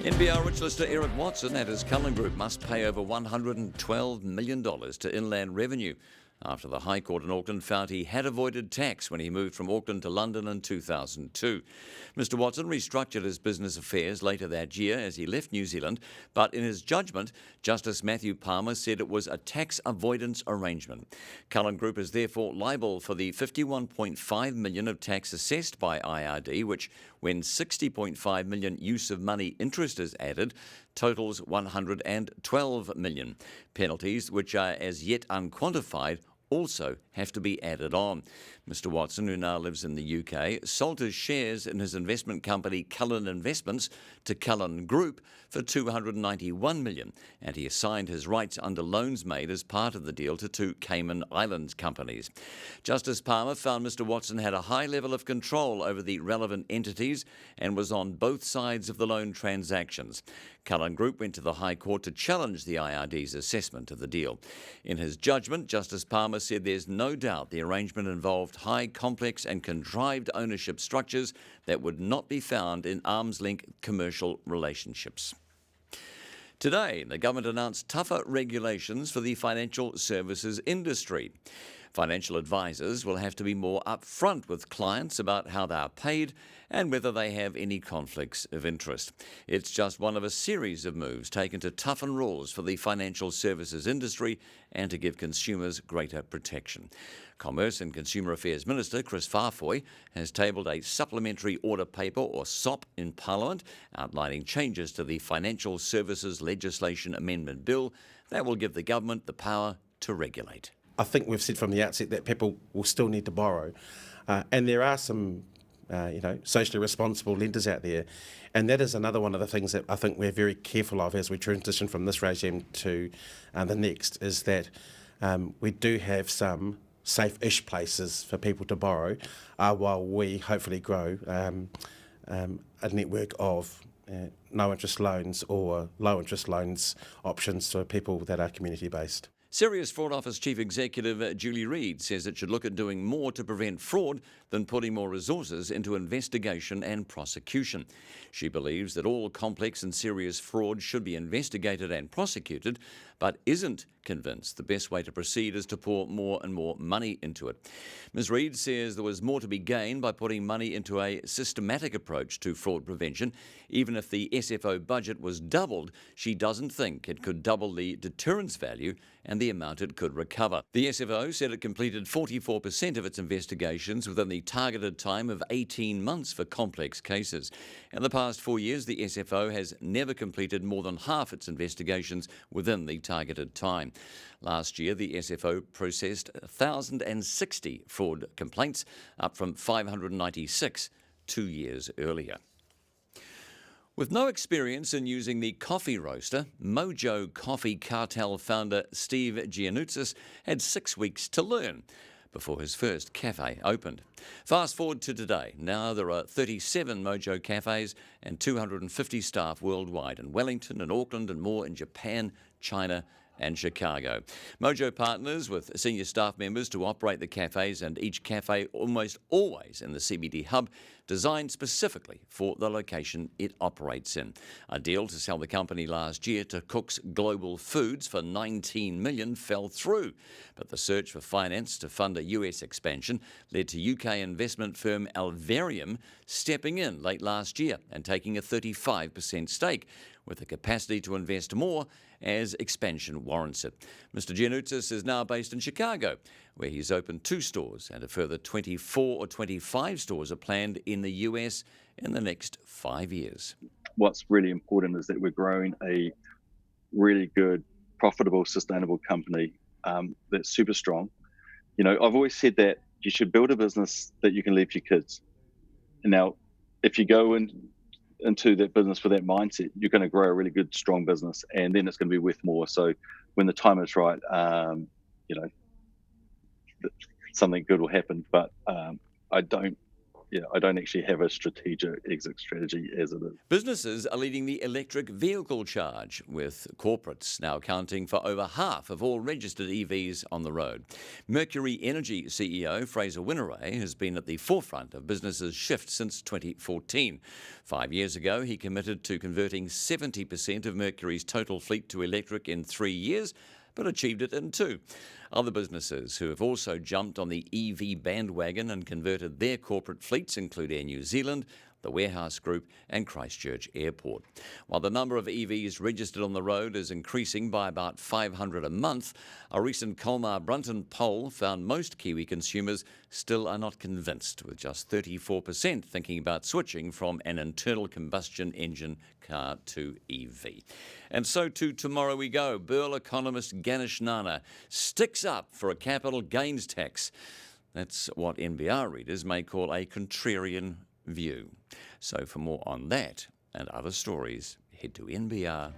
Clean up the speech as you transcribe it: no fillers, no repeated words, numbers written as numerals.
NBR Rich Lister Eric Watson and his Cullen Group must pay over $112 million to Inland Revenue after the High Court in Auckland found he had avoided tax when he moved from Auckland to London in 2002. Mr Watson restructured his business affairs later that year as he left New Zealand, but in his judgment, Justice Matthew Palmer said it was a tax avoidance arrangement. Cullen Group is therefore liable for the $51.5 million of tax assessed by IRD, which, when $60.5 million use of money interest is added, totals $112 million. Penalties, which are as yet unquantified, also have to be added on. Mr Watson, who now lives in the UK, sold his shares in his investment company Cullen Investments to Cullen Group for $291 million, and he assigned his rights under loans made as part of the deal to two Cayman Islands companies. Justice Palmer found Mr Watson had a high level of control over the relevant entities and was on both sides of the loan transactions. Cullen Group went to the High Court to challenge the IRD's assessment of the deal. In his judgment, Justice Palmer said there's no doubt the arrangement involved high, complex and contrived ownership structures that would not be found in arm's-length commercial relationships. Today, the government announced tougher regulations for the financial services industry. Financial advisors will have to be more upfront with clients about how they are paid and whether they have any conflicts of interest. It's just one of a series of moves taken to toughen rules for the financial services industry and to give consumers greater protection. Commerce and Consumer Affairs Minister Chris Farfoy has tabled a supplementary order paper, or SOP, in Parliament, outlining changes to the Financial Services Legislation Amendment Bill that will give the government the power to regulate. I think we've said from the outset that people will still need to borrow, and there are some, socially responsible lenders out there, and that is another one of the things that I think we're very careful of as we transition from this regime to the next, is that we do have some safe-ish places for people to borrow, while we hopefully grow a network of no-interest loans or low-interest loans options for people that are community-based. Serious Fraud Office Chief Executive Julie Reid says it should look at doing more to prevent fraud than putting more resources into investigation and prosecution. She believes that all complex and serious fraud should be investigated and prosecuted, but isn't convinced the best way to proceed is to pour more and more money into it. Ms Reid says there was more to be gained by putting money into a systematic approach to fraud prevention. Even if the SFO budget was doubled, she doesn't think it could double the deterrence value and the amount it could recover. The SFO said it completed 44% of its investigations within the targeted time of 18 months for complex cases. In the past 4 years, the SFO has never completed more than half its investigations within the targeted time. Last year, the SFO processed 1,060 fraud complaints, up from 596 2 years earlier. With no experience in using the coffee roaster, Mojo Coffee cartel founder Steve Giannoutzis had 6 weeks to learn before his first cafe opened. Fast forward to today. Now there are 37 Mojo cafes and 250 staff worldwide in Wellington and Auckland and more in Japan, China and Chicago. Mojo partners with senior staff members to operate the cafes, and each cafe almost always in the CBD hub, designed specifically for the location it operates in. A deal to sell the company last year to Cook's Global Foods for $19 million fell through, but the search for finance to fund a US expansion led to UK investment firm Alvarium stepping in late last year and taking a 35% stake, with the capacity to invest more as expansion warrants it. Mr Giannoutzis is now based in Chicago, where he's opened 2 stores, and a further 24 or 25 stores are planned in the US in the next 5 years. What's really important is that we're growing a really good, profitable, sustainable company that's super strong. You know, I've always said that you should build a business that you can leave your kids. And now, if you go into that business with that mindset, you're going to grow a really good, strong business, and then it's going to be worth more. So when the time is right, something good will happen. But I don't I don't actually have a strategic exit strategy as it is. Businesses are leading the electric vehicle charge, with corporates now accounting for over half of all registered EVs on the road. Mercury Energy CEO Fraser Winneray has been at the forefront of businesses' shift since 2014. 5 years ago, he committed to converting 70% of Mercury's total fleet to electric in 3 years, but achieved it in 2. Other businesses who have also jumped on the EV bandwagon and converted their corporate fleets include Air New Zealand, the Warehouse Group and Christchurch Airport. While the number of EVs registered on the road is increasing by about 500 a month, a recent Colmar Brunton poll found most Kiwi consumers still are not convinced, with just 34% thinking about switching from an internal combustion engine car to EV. And so to tomorrow we go. Burl economist Ganesh Nana sticks up for a capital gains tax. That's what NBR readers may call a contrarian view. So for more on that and other stories, head to nbr.co.nz.